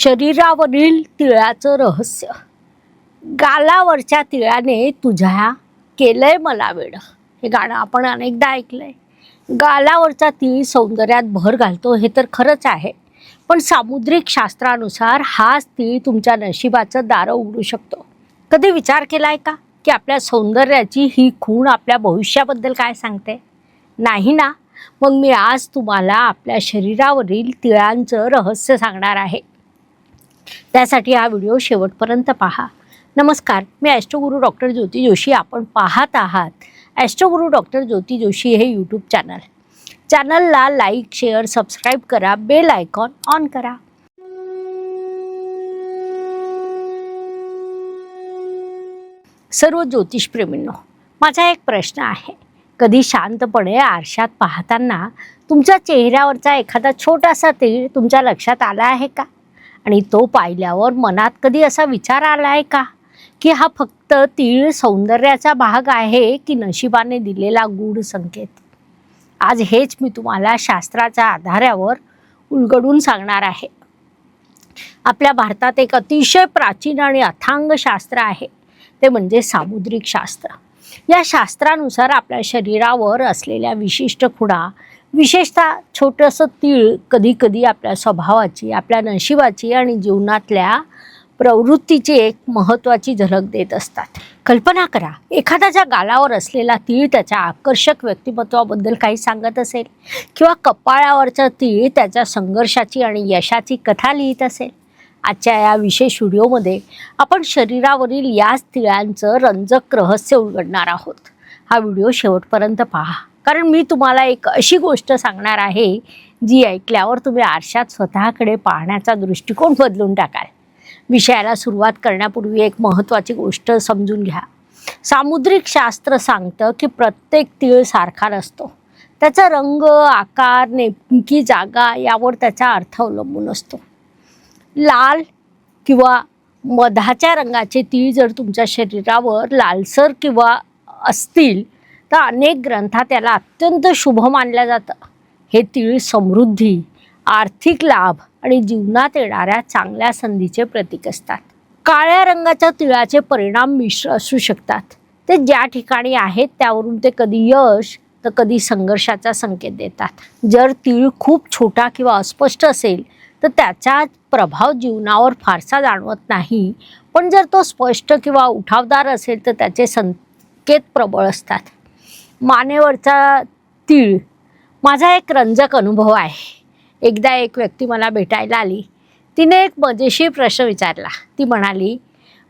शरीरावरील तिळाचं रहस्य. गालावरच्या तिळाने तुझ्या केलंय मला वेड. हे गाणं आपण अनेकदा ऐकलंय. गालावरचा तीळ सौंदर्यात भर घालतो हे तर खरंच आहे, पण सामुद्रिक शास्त्रानुसार हाच तीळ तुमच्या नशिबाचं दारं उघडू शकतो. कधी विचार केलाय का की आपल्या सौंदर्याची ही खूण आपल्या भविष्याबद्दल काय सांगते? नाही ना? मग मी आज तुम्हाला आपल्या शरीरावरील तिळांचं रहस्य सांगणार आहे. त्यासाठी हा व्हिडिओ शेवटपर्यंत पहा. नमस्कार, मी ॲस्ट्रोगुरू डॉक्टर ज्योती जोशी. आपण पाहत आहात ॲस्ट्रोगुरू डॉक्टर ज्योती जोशी हे यूट्यूब चॅनल. चॅनलला लाईक, शेअर, सबस्क्राईब करा, बेल आयकॉन ऑन करा. सर्व ज्योतिषप्रेमींनो, माझा एक प्रश्न आहे. कधी शांतपणे आरशात पाहताना तुमच्या चेहऱ्यावरचा एखादा छोटासा तीळ तुमच्या लक्षात आला आहे का? आणि तो पाहिल्यावर मनात कधी असा विचार आला आहे का की हा फक्त तीळ सौंदर्याचा भाग आहे की नशिबाने दिलेला गूढ संकेत? आज हेच मी तुम्हाला शास्त्राच्या आधारावर उलगडून सांगणार आहे. आपल्या भारतात एक अतिशय प्राचीन आणि अथांग शास्त्र आहे, ते म्हणजे सामुद्रिक शास्त्र. या शास्त्रानुसार आपल्या शरीरावर असलेल्या विशिष्ट खुणा, विशेषतः छोटंसं तीळ कधी कधी आपल्या स्वभावाची, आपल्या नशिबाची आणि जीवनातल्या प्रवृत्तीची एक महत्त्वाची झलक देत असतात. कल्पना करा, एखाद्याच्या गालावर असलेला तीळ त्याच्या आकर्षक व्यक्तिमत्वाबद्दल काही सांगत असेल, किंवा कपाळावरचा तीळ त्याच्या संघर्षाची आणि यशाची कथा लिहित असेल. आजच्या या विशेष व्हिडिओमध्ये आपण शरीरावरील याच तिळांचं रंजक रहस्य उलगडणार आहोत. हा व्हिडिओ शेवटपर्यंत पहा, कारण मी तुम्हाला एक अशी गोष्ट सांगणार आहे जी ऐकल्यावर तुम्ही आरशात स्वतःकडे पाहण्याचा दृष्टिकोन बदलून टाकाल. विषयाला सुरुवात करण्यापूर्वी एक महत्त्वाची गोष्ट समजून घ्या. सामुद्रिक शास्त्र सांगतं की प्रत्येक तीळ सारखा नसतो. त्याचा रंग, आकार, नेमकी जागा यावर त्याचा अर्थ अवलंबून असतो. लाल किंवा मधाच्या रंगाचे तीळ जर तुमच्या शरीरावर लालसर किंवा असतील तर अनेक ग्रंथात त्याला अत्यंत शुभ मानलं जातं. हे तीळ समृद्धी, आर्थिक लाभ आणि जीवनात येणाऱ्या चांगल्या संधीचे प्रतीक असतात. काळ्या रंगाच्या तिळाचे परिणाम मिश्र असू शकतात. ते ज्या ठिकाणी आहेत त्यावरून ते कधी यश तर कधी संघर्षाचा संकेत देतात. जर तीळ खूप छोटा किंवा अस्पष्ट असेल तर त्याचा प्रभाव जीवनावर फारसा जाणवत नाही, पण जर तो स्पष्ट किंवा उठावदार असेल तर त्याचे संकेत प्रबळ असतात. मानेवरचा तीळ माझा एक रंजक अनुभव आहे. एकदा एक व्यक्ती मला भेटायला आली. तिने एक मजेशीर प्रश्न विचारला. ती म्हणाली,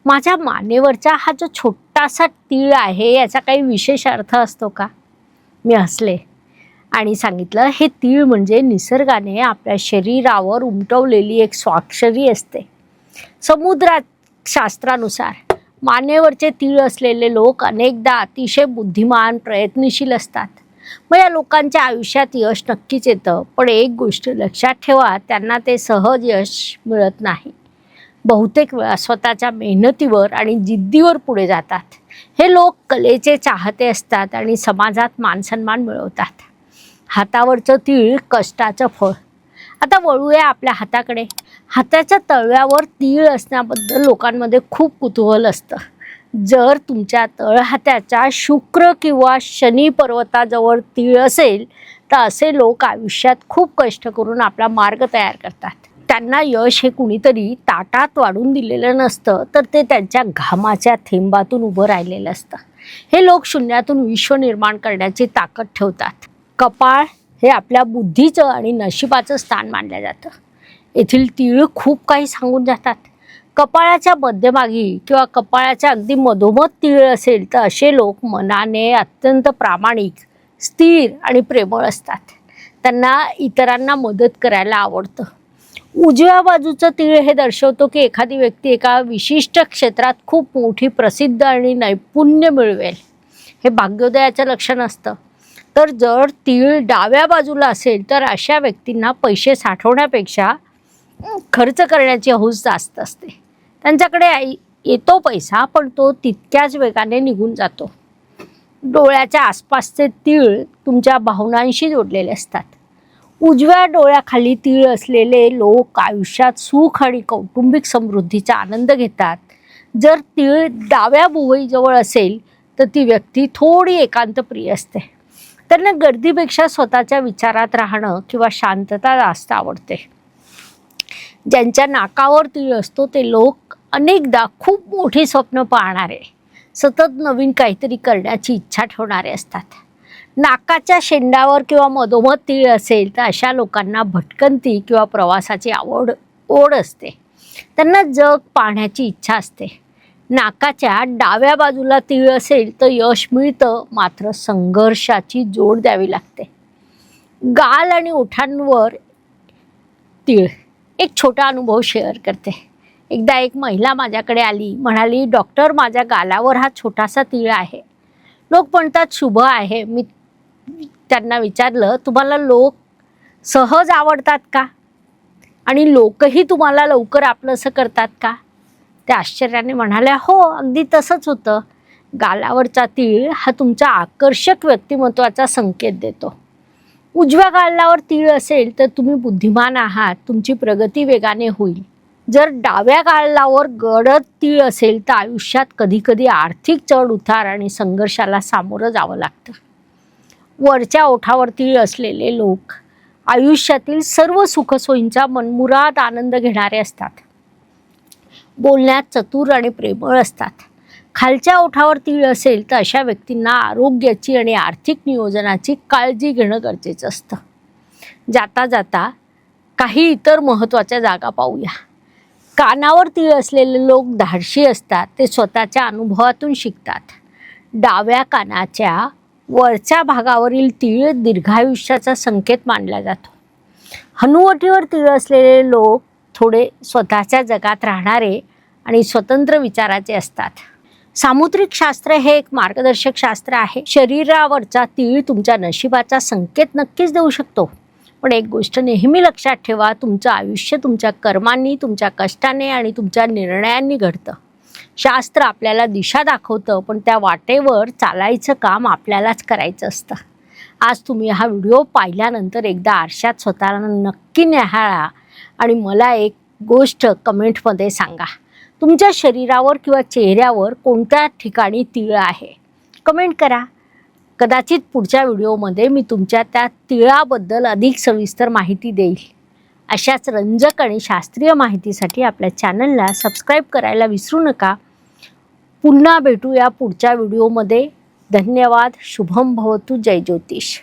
माझ्या मानेवरचा हा जो छोटासा तीळ आहे याचा काही विशेष अर्थ असतो का? मी हसले आणि सांगितलं, हे तीळ म्हणजे निसर्गाने आपल्या शरीरावर उमटवलेली एक स्वाक्षरी असते. शास्त्रानुसार मानेवरचे तीळ असलेले लोक अनेकदा अतिशय बुद्धिमान, प्रयत्नशील असतात. मग या लोकांच्या आयुष्यात यश नक्कीच येतं, पण एक गोष्ट लक्षात ठेवा, त्यांना ते सहज यश मिळत नाही. बहुतेक वेळा स्वतःच्या मेहनतीवर आणि जिद्दीवर पुढे जातात. हे लोक कलेचे चाहते असतात आणि समाजात मानसन्मान मिळवतात. हातावरचं तीळ कष्टाचं फळ. आता वळूया आपल्या हाताकडे. हाताच्या तळव्यावर तीळ असण्याबद्दल लोकांमध्ये खूप कुतूहल असतं. जर तुमच्या तळहाताच्या शुक्र किंवा शनी पर्वताजवळ तीळ असेल तर असे लोक आयुष्यात खूप कष्ट करून आपला मार्ग तयार करतात. त्यांना यश हे कुणीतरी ताटात वाढून दिलेलं नसतं, तर ते त्यांच्या घामाच्या थेंबातून उभं राहिलेलं असतं. हे लोक शून्यातून विश्व निर्माण करण्याची ताकद ठेवतात. कपाळ हे आपल्या बुद्धीचं आणि नशिबाचं स्थान मानलं जातं. येथील तीळ खूप काही सांगून जातात. कपाळाच्या मध्यभागी किंवा कपाळाच्या अगदी मधोमध तीळ असेल तर असे लोक मनाने अत्यंत प्रामाणिक, स्थिर आणि प्रेमळ असतात. त्यांना इतरांना मदत करायला आवडतं. उजव्या बाजूचं तीळ हे दर्शवतो की एखादी व्यक्ती एका विशिष्ट क्षेत्रात खूप मोठी प्रसिद्ध आणि नैपुण्य मिळवेल. हे भाग्योदयाचं लक्षण असतं. तर जर तीळ डाव्या बाजूला असेल तर अशा व्यक्तींना पैसे साठवण्यापेक्षा खर्च करण्याची हौस जास्त असते. त्यांच्याकडे येतो पैसा, पण तो तितक्याच वेगाने निघून जातो. डोळ्याच्या आसपासचे तीळ तुमच्या भावनांशी जोडलेले असतात. उजव्या डोळ्याखाली तीळ असलेले लोक आयुष्यात सुख आणि कौटुंबिक समृद्धीचा आनंद घेतात. जर तीळ डाव्या भुवईजवळ असेल तर ती व्यक्ती थोडी एकांतप्रिय असते. त्यांना गर्दीपेक्षा स्वतःच्या विचारात राहणं किंवा शांतता जास्त आवडते. ज्यांच्या नाकावर तीळ असतो ते लोक अनेकदा खूप मोठी स्वप्न पाहणारे, सतत नवीन काहीतरी करण्याची इच्छा ठेवणारे असतात. नाकाच्या शेंडावर किंवा मधोमध तीळ असेल तर अशा लोकांना भटकंती किंवा प्रवासाची ओढ असते. त्यांना जग पाहण्याची इच्छा असते. नाकाच्या डाव्या बाजूला तीळ असेल तर यश मिळतं, मात्र संघर्षाची जोड द्यावी लागते. गाल आणि ओठांवर तीळ. एक छोटा अनुभव शेअर करते. एकदा एक महिला माझ्याकडे आली, म्हणाली, डॉक्टर, माझ्या गालावर हा छोटासा तीळ आहे. लोक म्हणतात शुभ आहे. मी त्यांना विचारलं, तुम्हाला लोक सहज आवडतात का? आणि लोकही तुम्हाला लवकर आपलंसं करतात का? त्या आश्चर्याने म्हणाल्या, हो, अगदी तसंच होतं. गालावरचा तीळ हा तुमचा आकर्षक व्यक्तिमत्वाचा संकेत देतो. उजव्या गालावर तीळ असेल तर तुम्ही बुद्धिमान आहात, तुमची प्रगती वेगाने होईल. जर डाव्या गालावर गडद तीळ असेल तर आयुष्यात कधीकधी आर्थिक चढ उतार आणि संघर्षाला सामोरं जावं लागतं. वरच्या ओठावर तीळ असलेले लोक आयुष्यातील सर्व सुखसोयींचा मनमुराद आनंद घेणारे असतात. बोलण्यात चतुर आणि प्रेमळ असतात. खालच्या ओठावर तीळ असेल तर अशा व्यक्तींना आरोग्याची आणि आर्थिक नियोजनाची काळजी घेणं गरजेचं असतं. जाता जाता काही इतर महत्त्वाच्या जागा पाहूया. कानावर तीळ असलेले लोक धाडशी असतात. ते स्वतःच्या अनुभवातून शिकतात. डाव्या कानाच्या वरच्या भागावरील तीळ दीर्घायुष्याचा संकेत मानला जातो. हनुवटीवर तीळ असलेले लोक थोडे स्वतःच्या जगात राहणारे आणि स्वतंत्र विचाराचे असतात. सामुद्रिक शास्त्र हे एक मार्गदर्शक शास्त्र आहे. शरीरावरचा तीळ तुमच्या नशिबाचा संकेत नक्कीच देऊ शकतो. पण एक गोष्ट नेहमी लक्षात ठेवा, तुमचं आयुष्य तुमच्या कर्मांनी, तुमच्या कष्टाने आणि तुमच्या निर्णयांनी घडतं. शास्त्र आपल्याला दिशा दाखवतं, पण त्या वाटेवर चालायचं काम आपल्यालाच करायचं असतं. आज तुम्ही हा व्हिडिओ पाहिल्यानंतर एकदा आरशात स्वतःला नक्की निहाळा आणि मला एक गोष्ट कमेंटमध्ये सांगा. तुमच्या शरीरावर किंवा चेहऱ्यावर कोणत्या ठिकाणी तीळ आहे? कमेंट करा. कदाचित पुढच्या व्हिडिओमध्ये मी तुमच्या त्या तिळाबद्दल अधिक सविस्तर माहिती देईल. अशाच रंजक आणि शास्त्रीय माहितीसाठी आपल्या चॅनलला सबस्क्राईब करायला विसरू नका. पुन्हा भेटूया पुढच्या व्हिडिओमध्ये. धन्यवाद. शुभम भवतु. जय ज्योतिष.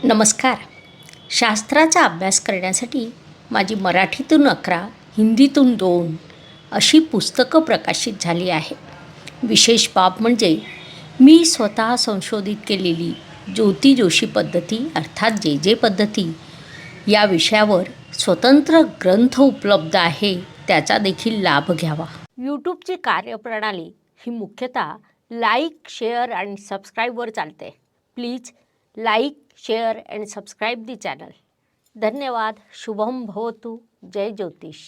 नमस्कार. शास्त्राचा अभ्यास करण्यासाठी माझी मराठीतून 11, हिंदीतून 2 अशी पुस्तकं प्रकाशित झाली आहे. विशेष बाब म्हणजे मी स्वतः संशोधित केलेली ज्योती जोशी पद्धती अर्थात जे पद्धती या विषयावर स्वतंत्र ग्रंथ उपलब्ध आहे. त्याचा देखील लाभ घ्यावा. यूट्यूबची कार्यप्रणाली ही मुख्यतः लाईक, शेअर आणि सबस्क्राईबवर चालते. Please like, share and subscribe the channel. धन्यवाद. शुभम भवतु. जय ज्योतिष.